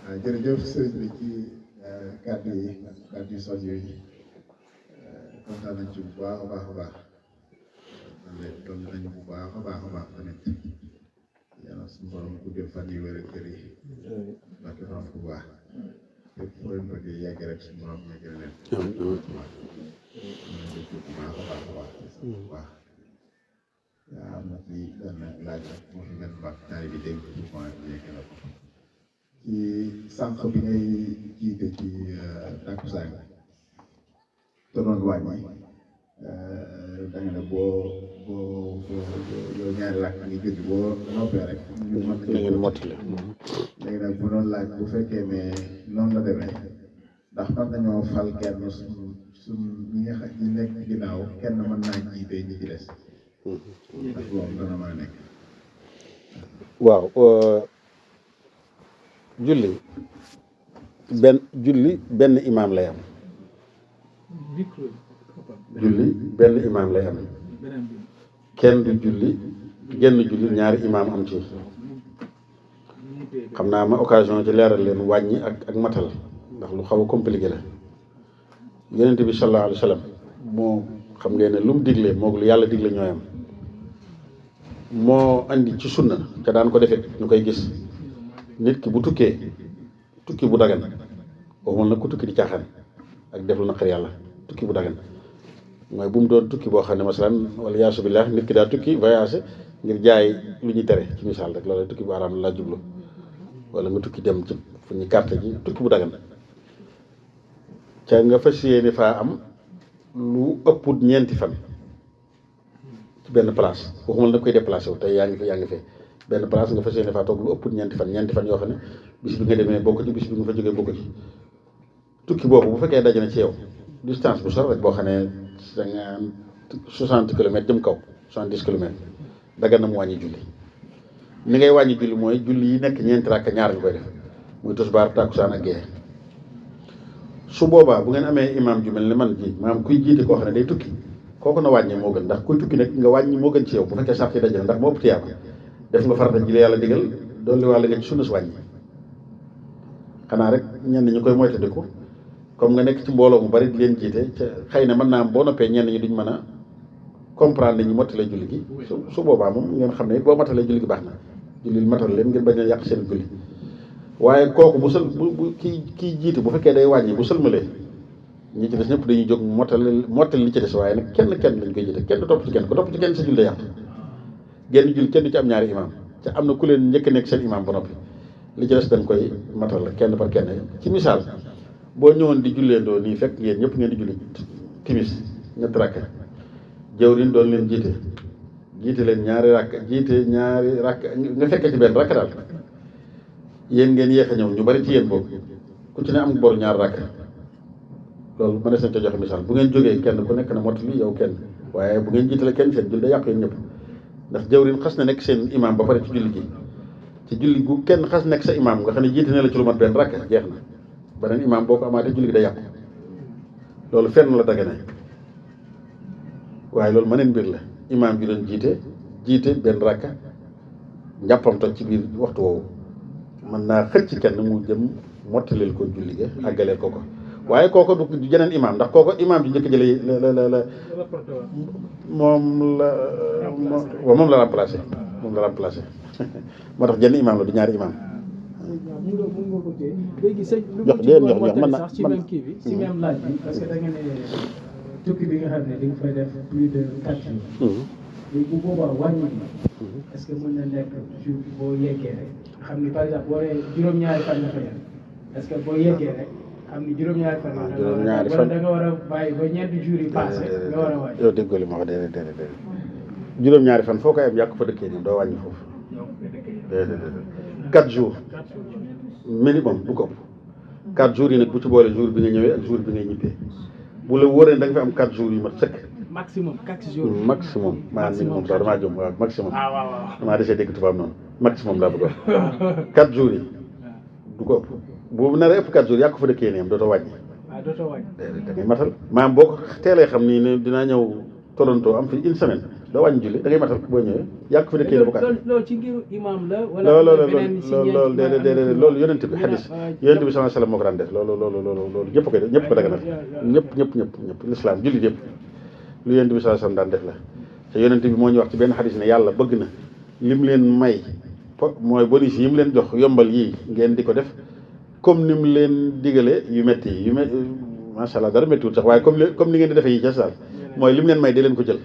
jërëjëf sëriñ bi ci kàddu yi soññ yi kontaan nañ ci bu baax a baax a baax doon nañu bu baax a baax a baax tamit yàlla suñu borom guddee fan yi wér kër yi barke xam bu baax lépp foo leen bëgg yegg rek suñu borom yegg leen bu baax a baax a baax bu baax yaa am na ci benn laaj rek moo fi benn baax taay bi dégg ci point bi yegg la ko ci sànq bi ngay jiite ci takkusaan te doon wàññi da nga ne boo yow ñaari làkk ngi julli boo noppee rek ñu mën ngeen mottali léegi nag bu doon laaj bu fekkee ne noonu la demee ndax mën nañoo fal kenn suñ ñi nga xam ñi nekk ginnaaw kenn mën naa jiite ñi ci des ndax loolu dana mën a nekk waaw julli benn imaam lay am julli benn imaam lay am kenn du julli genn julli ñaari imaam am ci xam naa ma occasion ci leeral leen wàññi ak matal ndax lu xaw a compliqué la yonent bi sallallahu alayhi wa sallam moo xam ngeen ne lu mu digle moog lu yàlla digle ñooyam moo andi ci sunna te daan ko defee ñu koy gis nit ki bu tukkee tukki bu dagan waxuma nag ku tukki di caaxaan ak def lu naqar yàlla tukki bu dagan mooy bu mu doon tukki boo xam ne masalan wala yaasu billah nit ki daa tukki voyage ngir jaay lu ñuy tere ci misaal rek loolu tukki bu araam la jublu wala nga tukki dem ci fu ñu carte ji tukki bu dagan ca nga fas yéene faa am lu ëpput ñeenti fan ci benn place waxuma nag koy déplacé wu tey yaa ngi fee benn place nga fas yéene faa toog lu ëpput ñeenti fan yoo xam ne bis bi nga demee bokk ci bis bi nga fa jógee bokk ci tukki boobu bu fekkee daje na ci yow distance bu sore rek boo xam ne 60 kilomètres jëm kaw 70 kilomètres dagan na mu wàññi julli ni ngay wàññi julli mooy julli yi nekk ñeenti rakk ñaar nga koy def muy tisbaar takkusaan ak gee su boobaa bu ngeen amee imam ju mel ne man ji maanaam kuy jiite koo xam ne day tukki kooku na wàññi moo gën ndax kuy tukki nag nga wàññi moo gën ci yow bu fekkee sart yi daje na ndax moo ëpp tiyaaba def nga farata ji la yàlla digal dolli wàll nga ci sunna si wàññi xanaa rek ñenn ñi koy moytandiku comme nga nekk ci mbooloo mu bari di leen jiite ca xëy na mën naa am boo noppee ñenn ñi duñ mën a comprendre ñi mottalee julli gi su boobaa moom ngeen xam ne boo mottalee julli gi baax na julli matal leen ngeen bañ a yàq seen julli waaye kooku bu kii jiite bu fekkee day wàññi bu sëlmalee ñi ci des ñëpp dañuy jóg mottali li ci des waaye nag kenn lañ koy jiite kenn du topp ci kenn ku topp ci kenn sa julli day yàq genn julli kenn du ci am ñaari imam te am na ku leen njëkk nekk seen imam ba noppi li ci des dañ koy matal kenn par kenn ci misaal boo ñëwoon di julleendoo nii fekk ngeen ñëpp ngeen di julli timis ñetti rakk jawriñ doon leen jiite leen ñaari rakk nga fekkee ci benn rakk daal yéen ngeen yéex a ñëw ñu bari ci yéen boobu ku ci ne am boru ñaar rakk loolu mënees nañ ko joxe misaal bu ngeen jógee kenn ku nekk na mottali yow kenn waaye bu ngeen jiitale kenn seen julli da yàqu yéen ñëpp ndax jawriñ xas na nekk seen imam ba pare ci julli gi ci julli gu kenn xas nekk sa imam nga xam ne jiite ne la ci lu mat benn rakk jeex na beneen imam boo ko amaatee julli gi da yàqu loolu fenn la dagane waaye loolu mëneen mbir la imam bi doon jiite benn rakka njàppam toj ci biir waxtu woowu mën naa xëcc kenn mu jëm mottaleel ko julli ga àggaleel ko waaye kooko du jeneen imam ndax kooko imam bi njëkk jële la moom la remplacé moo tax jenn imam la du ñaari imam léegi sëñ lu jox leen jox mën sax ci même kii bi ci même laaj bi parce que da nga ne tukki bi nga xam ne di nga fay def plus de 4 jours léegi bu boobaa wàññi est-ce que mën na nekk jour boo yeggee rek xam ni par exemple boo nee juróom-ñaari fan nga fa yem est-ce que boo yeggee rek xam ni juróom-ñaari fan wala da nga war a bàyyi ba ñeenti jours yi passé nga war a wàññi yow déggoo li ma wax déedéet juróom-ñaari fan foo koy am yàq fa dëkkee nii doo wàññi foofu déedéet 4 jours minimum bu ko ëpp 4 jours yi nag bu ci boole jour bi nga ñëwee ak jour bi ngay ñibbee bu la wóoree da nga fi am 4 jours yu mat sëkk. maximum 4 jours. maximum maanaam minimum sax damaa jëm waaw maximum. waaw damaa desee dégg tubaab noonu maximum laa bëgg a wax 4 jours yi du ko ëpp boobu nar a ëpp 4 jours yaa ko fa dëkkee nii am dootoo wàññi. dootoo wàññi. da ngay matal maanaam boo ko teelee xam ni ne dinaa ñëw Toronto am fi une semaine doo wàññi julli da ngay matal boo ñëwee yàgg ko fi dëkkee la bokkaat loolu ci ngiru imam la wala loolu yonent bi xadis yonent bi sallallahu alayhi wasallam moo ko daan def loolu ñëpp koy def ñëpp ko daganal ñëpp l'islam jullit yëpp lu yonent bi sallallahu alayhi wasallam daan def la te yonent bi moo ñu wax ci benn xadis ne yàlla bëgg na lim leen may mooy bonus yi mu leen jox yombal yii ngeen di ko def comme ni mu leen digale yu métti yi macha allah dara méttiwul sax waaye comme ni ngeen di defee yi ca saal mooy lim leen may di leen ko jël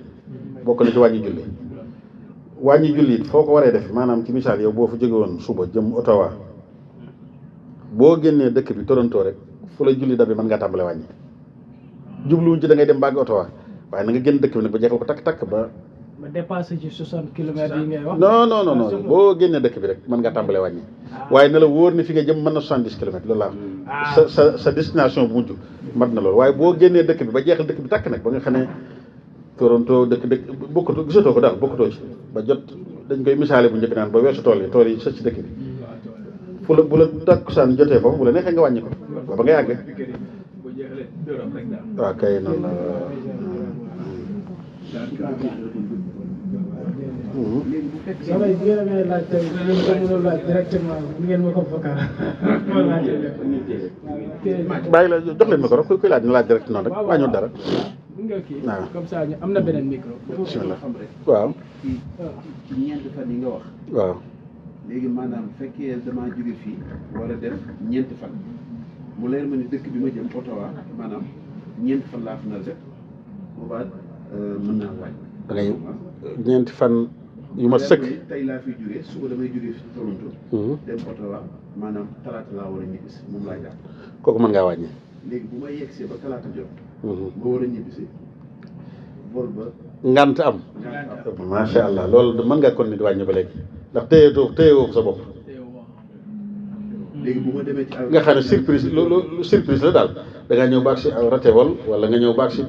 bokk na ci wàññi julli it foo ko waree def maanaam ci misaal yow boo fa jóge woon suba jëm Ottawa boo génnee dëkk bi Toronto rek fu la julli dabi mën ngaa tàmbale wàññi jubluwuñ ci da ngay dem bàgg Ottawa waaye na nga génn dëkk bi nag ba jeexal ko takk ba dépassé ci 60 kilomètres yi ngay wax. non boo génnee dëkk bi rek mën ngaa tàmbalee wàññi waaye na la wóor ni fi nga jëm mën na 70 kilomètres loolu laa sa destination bu mujj mat na loolu waaye boo génnee dëkk bi ba jeexal dëkk bi takk nag ba nga xam ne Toronto dëkk bokkutoo gisatoo ko daal bokkutoo ci ba jot dañ koy misaale bu njëkk naan ba weesu tool yi sës ci dëkk bi bu la takkusaan jotee foofu bu la neexee nga wàññi ko ba nga yàgg waaw kay noonu la samay bi ngeen may laaj tey ngeen ko mënul laaj directement ngeen ma ko vocal bàyyi la jox leen micro kuy laaj na laaj direct noonu rek wàññiwul dara nga kii comme ça ñu am na beneen micro bismillah waaw ci ñeenti fan yi nga wax waaw léegi maanaam fekkee damaa jóge fii war a def ñeenti fan mu leer ma ni dëkk bi ma jëm Ottawa maanaam ñeenti fan laa fi nar def boobaa mën naa wàññi da ngay ñeenti fan yu ma sëkk tey laa fiy jógee suba damay jógee fi Toronto dem Ottawa maanaam talaata laa war a ñibbisi moom laa jàpp kooku mën ngaa wàññi léegi bu ma yegsee ba talaata jot ba war a ñibbisi vol ba ngant am macha allah loolu mën ngaa kon ni di wàññi ba léegi ndax téyewoo sa bopp léegi bu ma demee ci nga xam ne surprise lu surprise la daal da ngaa ñëw baag si raté vol wala nga ñëw baag si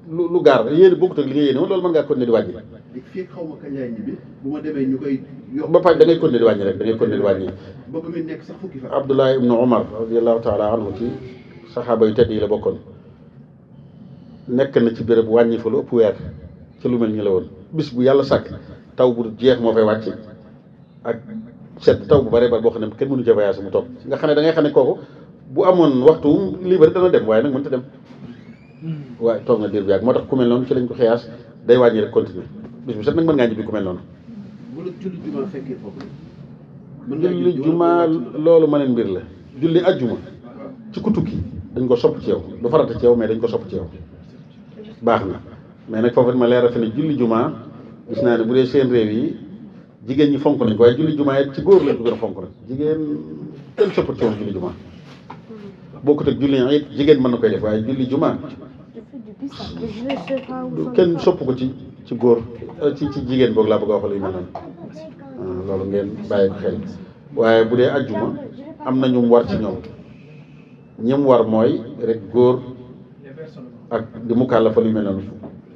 lu gaar yéen bokkut ak li nga yéene woon loolu mën ngaa continuer di wàññi fii xaw ma kañ laay ñibbi bu ma demee ñu koy yokk ba pare da ngay continuer di wàññi rek da ngay continuer di wàññi ba ba muy nekk sax fukki fan Abdullah ibnu Umar radiallahu taala anhu ci saxaaba yu tedd yi la bokkoon nekk na ci béréb wàññi fa lu ëpp weer ci lu mel ni la woon bis bu yàlla sàkk taw bu jeex moo fay wàcc ak sedd taw bu bare bare boo xam ne kenn mënu ca voyage mu toog nga xam ne da ngay xam ne kooku bu amoon waxtu libre dana dem waaye nag mënta dem waaye toog na diir bu yàgg moo tax ku mel noonu ci lañ ko xiyaas day wàññi rek continuer bis bu set nag mën ngaa ñibbi ku mel noonu bu la julli juma fekkee foofu julli juma loolu mëneen mbir la julli ajjuma ci ku tukki dañ ko sopp ci yow du farata ci yow mais dañ ko sopp ci yow baax na mais nag foofu ma leeral fi ne julli juma gis naa ne bu dee seen réew yi jigéen ñi fonk nañ ko waaye julli juma it ci góor lañ ko gën a fonk nag jigéen kenn sopp ci yow julli juma bokkut ak julli it jigéen mën na koy def waaye julli juma kenn sopp ko ci góor ci jigéen boog laa bëgg a waxal yu mel noonu loolu ngeen bàyyi ko xel waaye bu dee ajjuma am na ñu mu war ci ñoom ñim war mooy rek góor ak di mu kàllafa lu mel noonu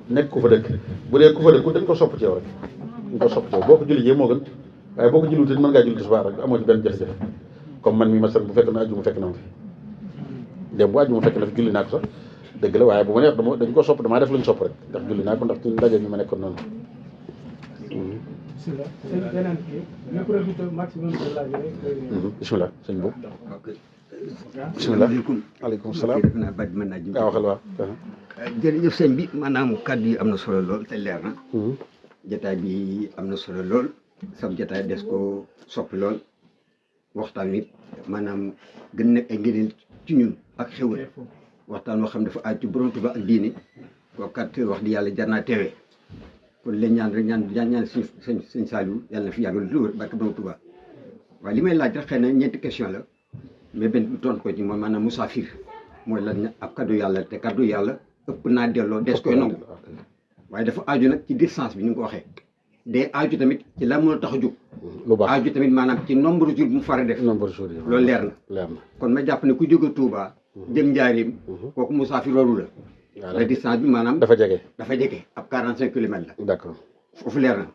nekk ku fa dëkk bu dee ku fa dëkk dañ ko sopp ci yow rek dañ ko sopp ci yow boo ko julli jee moo gën waaye boo ko julli te mën ngaa julli tisbaar rek amoo ci benn jafe-jafe comme man mi ma bu fekk na ajjuma fekk na ma fi dem bu ajjuma fekk na fi julli naa ko sax dëgg la waaye bu ma neex dañ ko sopp damaa def lu ñu sopp rek ndax julli naa ko ndax ci ndaje mi ma nekkoon noonu bismillah sëñ boobu bismillah aleykum salaam def naa baat mën naa jëm waaw waxal waaw jërëjëf sëñ bi maanaam kàddu yi am na solo lool te leer na jataay bi am na solo lool sam jataay des ko soppi lool waxtaan wi maanaam gën nekk ay ngëneel ci ñun ak xewal waxtaan woo xam ne dafa aaj ci borom Tuuba ak diine koo kat wax di yàlla jar naa teewee kon leen ñaan rek ñaan sëñ Saliou yàlla na fi yàggal lu wér barke borom Tuuba waaye li may laaj rek xëy na ñeenti question la mais benn tontu ko ci mooy maanaam musaafir mooy lan ab kaddu yàlla te kaddu yàlla ëpp naa delloo des koy nangu waaye dafa aaju nag ci distance bi ni nga ko waxee day aaju tamit ci la mën a tax a jóg lu baax aaju tamit maanaam ci nombre jour bu mu fara def nombre jour yi loolu leer na kon ma jàpp ne ku jóge Touba jëm Njaaréem kooku musaafir loolu la la distance bi maanaam dafa jege ab 45 kilomètres la d'accord foofu leer na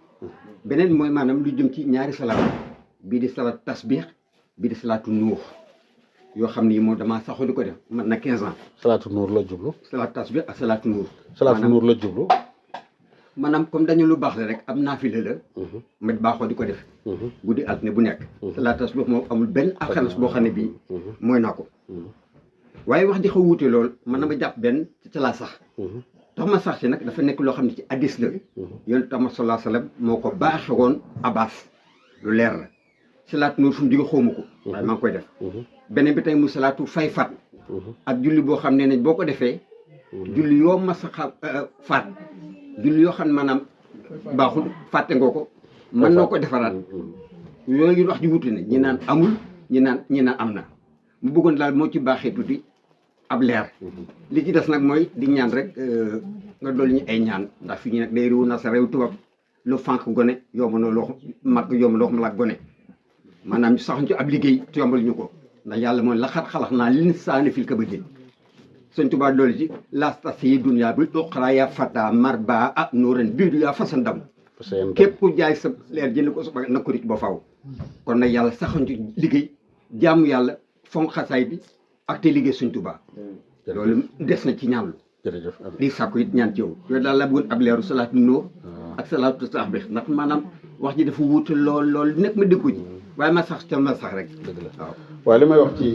beneen mooy maanaam lu jëm ci ñaari salaat bii di salaat tasbih bii di salaatu nuux yoo xam ni moom damaa saxoo di ko def man na 15 ans salaatu nuur la jublu salaatu tasbih ak salaatu nuur salaatu nuur la jublu maanaam comme dañu lu baax la rek am naafila la ma baaxoo di ko def guddi altine bu nekk salaatu tasbih moom amul benn alxames boo xam ne bii mooy naa ko waaye wax di xaw wuute lool man na ma jàpp benn ci laa sax tax ma sax ci nag dafa nekk loo xam ne ci addis la yonent tam sallallahu alayhi wa sallam moo ko baaxe woon Abbas lu leer la salaatu nuur fu mu jóge xawma ko waaye maa ngi koy def beneen bi tey mu salaatu fay faat ak julli boo xam ne nañ boo ko defee julli yoo mas a faat julli yoo xam ne maanaam baaxul fàtte nga ko mën noo ko defaraat yooyu wax ji wuute ne ñi naan amul ñi naan am na mu bëggoon daal moo ci baaxee tuuti ab leer li ci des nag mooy di ñaan rek nga dolli ñu ay ñaan ndax fi ñu nag day réew na sa réew tubaab lu fànq gone yomb na loo mag yomb loo xam la gone maanaam ñu sax ñu ci ab liggéey te yombal ñu ko ndax yàlla mooy laxat xalax naa linsaana fil kabadi sëñ Tuubaa doolu ci lastasi yi dunya bi uxra ya fata marba ah nuuran biidu yaa fasan dam képp ku jaay sa leer jënd ko sa ba na ko ric ba faw kon nag yàlla saxoon ci liggéey jaamu yàlla fonk xasaay bi ak te liggéey sëñ Tuubaa loolu des na ci ñaanlu jërëjëf di sàkku it ñaan ci yow yooyu daal la bëggoon ab leeru salaatu nuur ak salaatu tasbih ndax maanaam wax ji dafa wuute lool nekk ma dégg ko ji waaye ma sax ca ma sax rek dëgg la waaw waaye li may wax ci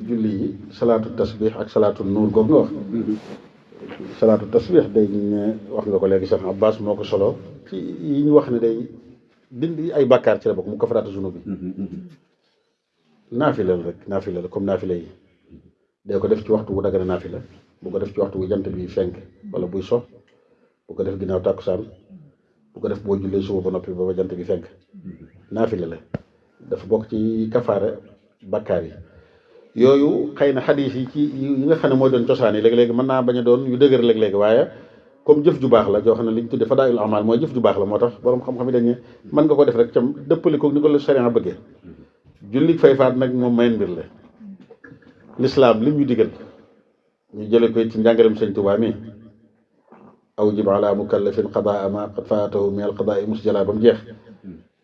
julli yi salaatu tasbih ak salaatu nuur googu nga wax salaatu tasbih day ne wax nga ko léegi Cheikh Abbas moo ko solo ci yi ñu wax ne day dindi ay bàkkaar ci la bokk mu kafaraatu zunub bi naafila la rek naafila la comme naafila yi day ko def ci waxtu wu dagana naafila bu ko def ci waxtu wu jant bi fenk wala buy so bu ko def ginnaaw tàkkusaan bu ko def boo jullee suba ba noppi ba jant bi fenk naafila la dafa bokk ci kafaara bakkaar yi yooyu xëy na xadiis yi ci yi nga xam ne mooy doon cosaan yi léegi-léegi mën naa bañ a doon yu dëgër léegi-léegi waaye comme jëf ju baax la joo xam ne li ñu tudde fadaa'ilul a'maal mooy jëf ju baax la moo tax borom xam-xam yi dañ ne mën nga ko def rek cam dëppale ko ni ko la sharia bëggee julli fay faat nag moom mayen mbir la lislaam lim ñu digal ñu jële koy ci njàngalem sëñ Tuubaa mi awjib ala mukallafin qadaa ma qad faatahu min al qadaa'i musjala ba mu jeex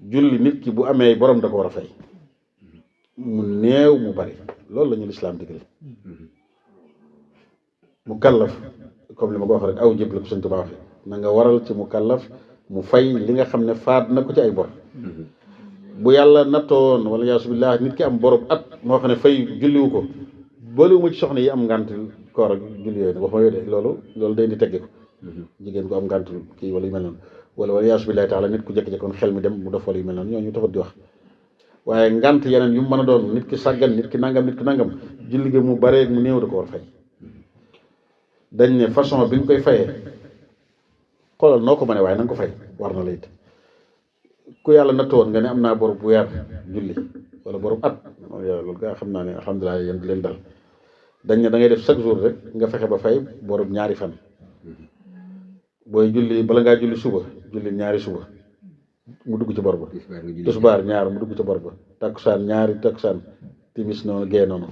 julli nit ki bu amee borom da ko war a fay mu néew mu bari loolu la ñu lislaam digal mu kallaf comme li ma ko wax rek awjib la ko sëñ Tuubaa waxe na nga waral ci mu kallaf mu fay li nga xam ne faat na ko ci ay bor bu yàlla nattoon wala yaasu billah nit ki am borom at moo xam ne fay julliwu ko boolewuma ci soxna yi am ngànt koor ak julli yooyu nag wax ma yooyu de loolu day di tegge ko jigéen ko am ngànt kii wala yu mel noonu wala yaasu billahi taala nit ku jékki-jékkoon xel mi dem mu def wala yu mel noonu ñooñu taxut di wax waaye ngànt yeneen yu mu mën a doon nit ki sàggan nit ki nangam julli gi mu baree mu néew da ko war fay dañ ne façon bi nga koy fayee xoolal noo ko mënee waaye na nga ko fay war na la it ku yàlla natt woon nga ne am naa bor bu weer julli wala borom at loolu gaa xam naa ne alhamdulilah yéen di leen dal dañ ne da ngay def chaque jour rek nga fexe ba fay borom ñaari fan booy julli bala ngaa julli suba julli ñaari suba mu dugg ci bor ba tisbaar ñaar mu dugg ci bor ba takkusaan ñaari takkusaan timis noonu gee noonu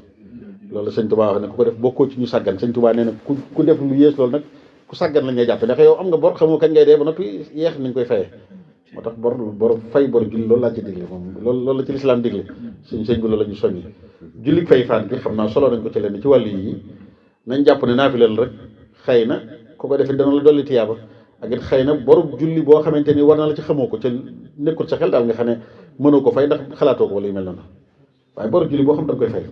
loolu sëñ Tuubaa wax ne ku ko def bokkoo ci ñu sàggan sëñ Tuubaa nee na ku def lu yées loolu nag ku sàggan lañ lay jàppe ndax yow am nga bor xamoo kañ ngay dee ba noppi yeex nañ koy fayee moo tax bor fay bor julli loolu laa ci digle moom loolu la ci lislaam digle sëñ bi loolu la ñu soññi julli fay faat gi xam naa solo nañ ko ci leen ci wàllu yi nañ jàpp ne naafila la rek xëy na ku ko defee dana la dolli tiyaaba ak it xëy na boru julli boo xamante ni war na la ci xamoo ko ca nekkul sa xel daal nga xam ne mënoo ko fay ndax xalaatoo ko wala yu mel noonu waaye boru julli boo xam da nga koy fay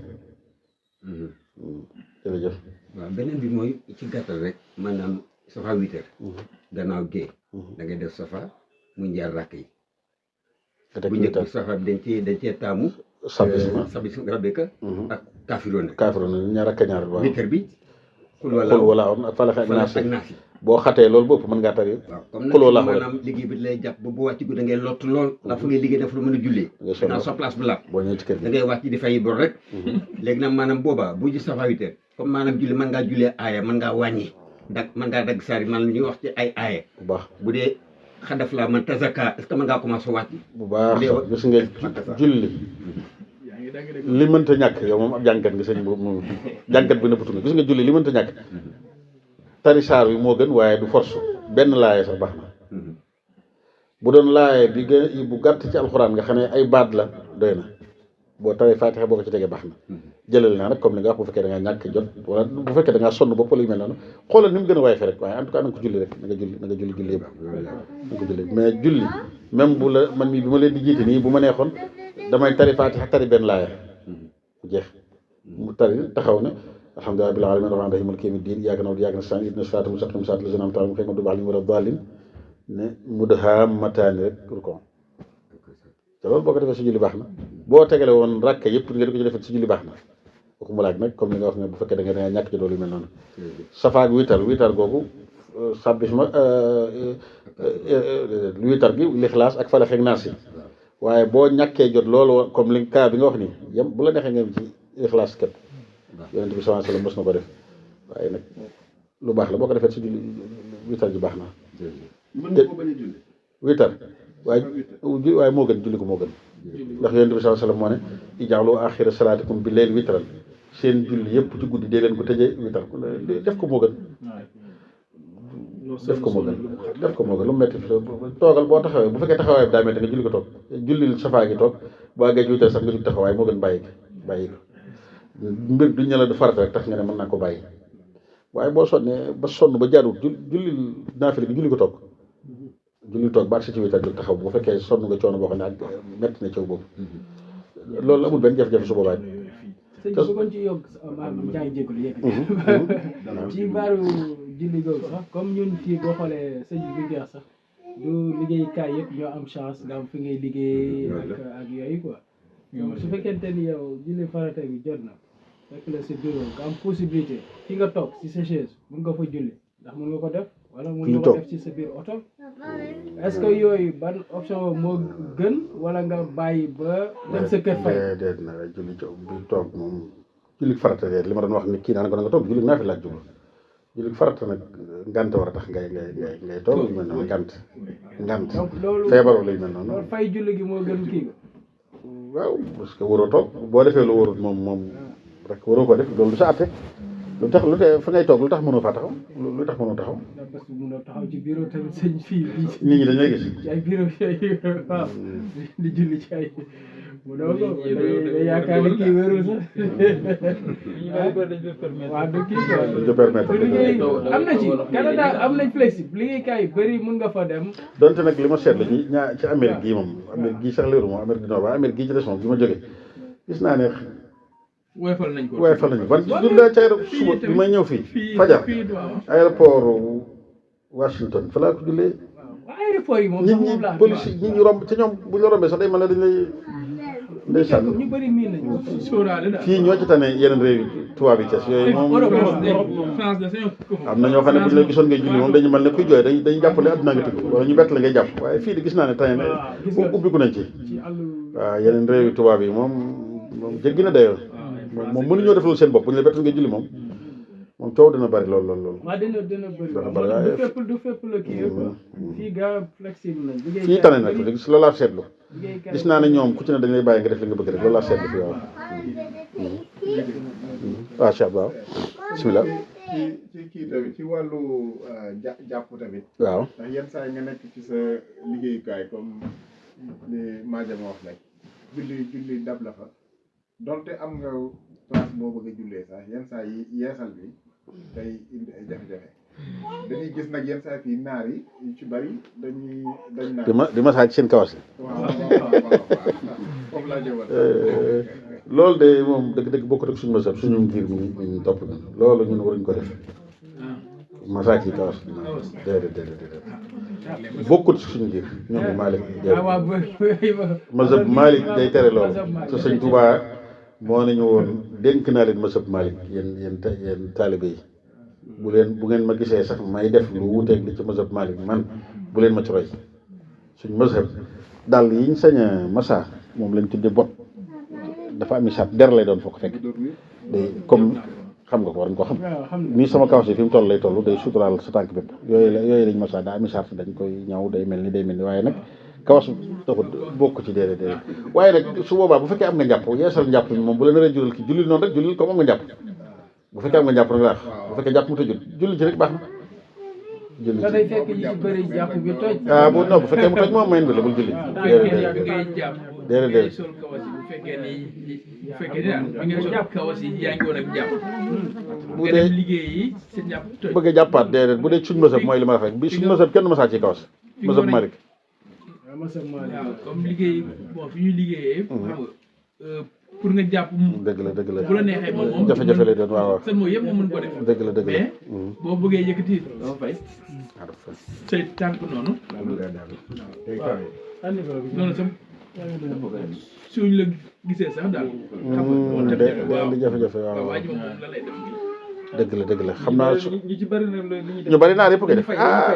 jërëjëf waaw beneen bi mooy ci gàttal rek maanaam safa 8 heures gannaaw gée da ngay def safa mu njaar rakk yi bu njëkk bi safa bi dañ cee taamu sabis rabbika ak kaafiroona ñaar ak ñaar waaw 8 heures bi xul wala am ak falax ak naas boo xatee loolu bopp mën ngaa tari waaw comme nag maanaam liggéey bi lay jàpp ba bu wàcc gu da ngay lott lool ndax fu ngay liggéey def lu mën a jullee naa sa place bu laab boo ñëwee ci kër gi da ngay wàcc di fay bor rek léegi nag maanaam boobaa bu ji safa 8 heures comme maanaam julli mën ngaa jullee aaya mën ngaa wàññi mën ngaa dagg saari man lu ñuy wax ci ay aaya bu baax bu dee xadaf la man tazaka est-ce que mën ngaa commencé wàcc bu baax gis nga julli li mënta ñàkk yow moom ab jàngat nga sëñ boobu moom jàngat bi nëbbatu nga gis nga julli li mënta ñàkk tari saar bi moo gën waaye du force benn laaye sax baax na bu doon laaye bi gën bu gàtt ci alxuraan nga xam ne ay baat la doy na boo taree Faatiha boo ko ci tegee baax na jëlal naa nag comme li nga wax bu fekkee da ngaa ñàkk jot wala bu fekkee da ngaa sonn bopp wala yu mel noonu xoolal ni mu gën a waay fe rek waaye en tout cas na nga ko julli rek na nga julli julli yëpp na nga ko julli mais julli même bu la man mii bi ma leen di jiite nii bu ma neexoon damay tari Faatiha tari benn laaya mu jeex mu tari taxaw ne alhamdulillahi rabbil alamin rahmaani rahiim maliki yawmi diin iyyaaka na'budu wa iyyaaka nasta'iin ihdinas siraatal mustaqiim siraatal laziina an'amta alayhim ghayril maghduubi alayhim wa lad-daalliin ne mudhammataani rek rukon te loolu boo ko defee si julli baax na boo tegale woon rakka yëpp nga di ko ci defee si julli baax na waxuma laaj nag comme li nga wax ne bu fekkee da nga ñàkk ci loolu yu mel noonu safaak witar googu sabbisma witar gi lixlaas ak falax ak naas yi waaye boo ñàkkee jot loolu comme li cas bi nga wax nii yem bu la neexee ngeen ci lixlaas képp yonent bi sallallahu alayhi wasallam mos na ko def waaye nag lu baax la boo ko defee si julli witar ji baax na mën nga ko bañ a julli witar waaye moo gën julli ko moo gën ndax yonent bi sallallahu alayhi wasallam moo ne ij'alu aaxira salaatikum bi layl witran seen julli yëpp ci guddi dee leen ko tëjee witar def ko moo gën def ko moo gën lu mu metti toogal boo taxawee bu fekkee taxawaay bi daa metti nga julli ko toog jullil safaa gi toog boo àggee ci witar sax nga jug taxawaay moo gën bàyyi ko mbir duñ ne la du farata rek tax nga ne mën naa ko bàyyi waaye boo sonnee ba sonn ba jaaduwut jullil naafila gi julli ko toog julli toog baat si ci witar jóg taxaw bu fekkee sonn nga coono boo xam ne ak metti na coow boobu loolu amul benn jafe-jafe su boobaa sëñ bi bëggoon ci yokk maanaam jaay jégalu yëg ci baaru julli googu sax comme ñun fii boo xoolee sëñ bi li sax du liggéeykaay yëpp ñoo am chance nga am fi ngay liggéey ak yooyu quoi su fekkente ni yow julli farata bi jot na fekk la sa bureau nga am possibilité fi nga toog si sa chaise mun nga fa julli ndax mun nga ko def wala mun nga ko def ci sa biir oto est-ce que yooyu ban option moo gën wala nga bàyyi ba dem sa kër fay déet na julli bi toog moom julli farata li ma doon wax ni kii naan ko da nga toog julli naa fi laaj jublu julli farata nag ngant war a tax ngay toog lu mel noonu ngant donc loolu feebar wala yu mel noonu loolu fay julli gi moo gën kii waaw parce que waroo toog boo defee lu warut moom rek waroo ko def loolu du sa àtte lu tax lu te fa ngay toog lu tax mënoo faa taxaw lu tax mënoo taxaw parce que mënoo taxaw ci bureau tamit sëñ fii nit ñi dañuy gis ci ay bureau yooyu waaw di julli ci ay mu doon ko day yaakaar ne kii wérul sax waaw du kii je permettre liggéey am na ci Canada am nañ flexible liggéeykaay yu bëri mën nga fa dem donte nag li ma seetlu ci Amérique gii moom Amérique gii sax léeru moom Amérique du Nord waaye Amérique gii ci des moom bi ma jógee gis naa ne woyofal nañ ko ban du la ca suba bi may ñëw fii fajar aéroport Washington fa laa ko jullee aéroport yi moom nit ñi police yi ñi romb ci ñoom bu ñu la rombee sax day mel ne dañ lay ndeysaan ñu bëri miin nañu sóoraale daal fii ñoo ci tane yeneen réew yi tubaab yi Cees yooyu moom France de sañoo am na ñoo xam ne bu ñu la gisoon ngay julli moom dañu mel ne kuy jooy dañuy jàppale adduna nga tëgg wala ñu bett la ngay jàpp waaye fii di gis naa ne tane na ubbiku nañ ci waaw yeneen réew yi tubaab yi moom jéggi na dayoo moom mënuñoo defal seen bopp bu ñu la bettoon ngay julli moom coow dina bari lool. waaw dina bëri waaye du fépp la kii quoi fii gaa flexible nañ fii tane nag loolu laa seetlu gis naa ne ñoom ku ci ne dañ lay bàyyi nga def li nga bëgg rek loolu laa seetlu fii waaw. waaw Cheikh waaw bisimilah. ci kii tamit ci wàllu jàpp tamit. waaw ndax yenn saa yi nga nekk ci sa liggéeyukaay comme ni Madia ma wax rek julli dab la fa donte am nga place boo bëgg a jullee sax yenn saa yi yeesal bi day indi ay jafe-jafe dañuy gis nag yenn saa fii naar yi ci bari dañ naan di ma saaj seen kawas yi. waaw foofu laa jëwal loolu de moom dëgg-dëgg bokkut ak suñu masab suñu ngir ñu topp ñun loolu ñun waruñ ko def masaak yi kawas déedéet bokkut suñu ngir ñoom Malick masab Malick day tere loolu te sëñ Touba moo nañu woon dénk naa leen masab Malick yéen taalibe yi bu ngeen ma gisee sax may def lu wuuteeg li ci masab Malick man bu leen ma ci roy suñ masab dàll yiñ sañ a masa moom lañ tudde bot dafa am sart der lay doon foo ko fekk day comme xam nga ko war nga ko xam nii sama kawas yi fi mu toll lay toll day suturaal sa tànk bépp yooyu lañ masa daa am sart dañ koy ñaw day mel ni waaye nag kawas taxut bokk ci déedéet waaye nag su boobaa bu fekkee am nga njàpp yeesal njàpp mi moom bu la naree jural ki jullil noonu rek jullil comme am nga njàpp bu fekkee am nga njàpp nag laax bu fekkee njàpp mu tëjul julli ci rek baax na julli ci day fekk yi ci bëri jàpp bi toj bu fekkee mu toj moom mayen bi la bul julli déedéet fekkee ni daal bi nga soog kaw si yaa ngi woon ak jàpp. bu nga dee dem liggéey yi sa jàpp toj. bëgg a jàppaat déedéet bu dee suñ mësëb mooy li ma la wax rek bi suñ mësëb kenn mësaa ci kawas mësëb Malick waaw comme liggéey bon fi ñuy liggéeyee. xam nga pour nga jàpp mu. dëgg la bu la neexee moom jafe-jafe lay doon waaw waaw sën mooy yëpp moom mën ko def. dëgg la dëgg la mais boo bëggee yëkkati dafa fay say tànk noonu. noonu sam suñ la gisee sax daal. xam nga moo tax day indi jafe-jafe waaw waaw waaw waa ji moom la lay def. dëgg la xam naa su ñu ci bëri nag li ñuy def ñu bari naar yëpp koy def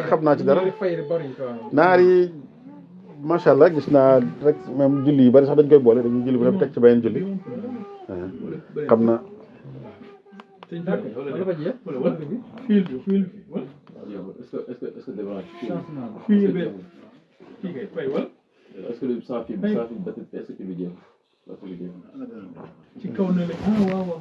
xam naa ci dara fay bëri quoi. naar yi macha allah gis naa rek même julli yu bari sax dañ koy boole dañuy julli bu def teg ci beneen julli xam na sëñ d'accord wala ba jeex wala fil bi wala est-ce que devant fil bi kii kay fay wala est-ce que sans fil est-ce que tu veux dire ci kaw na la ah waaw waaw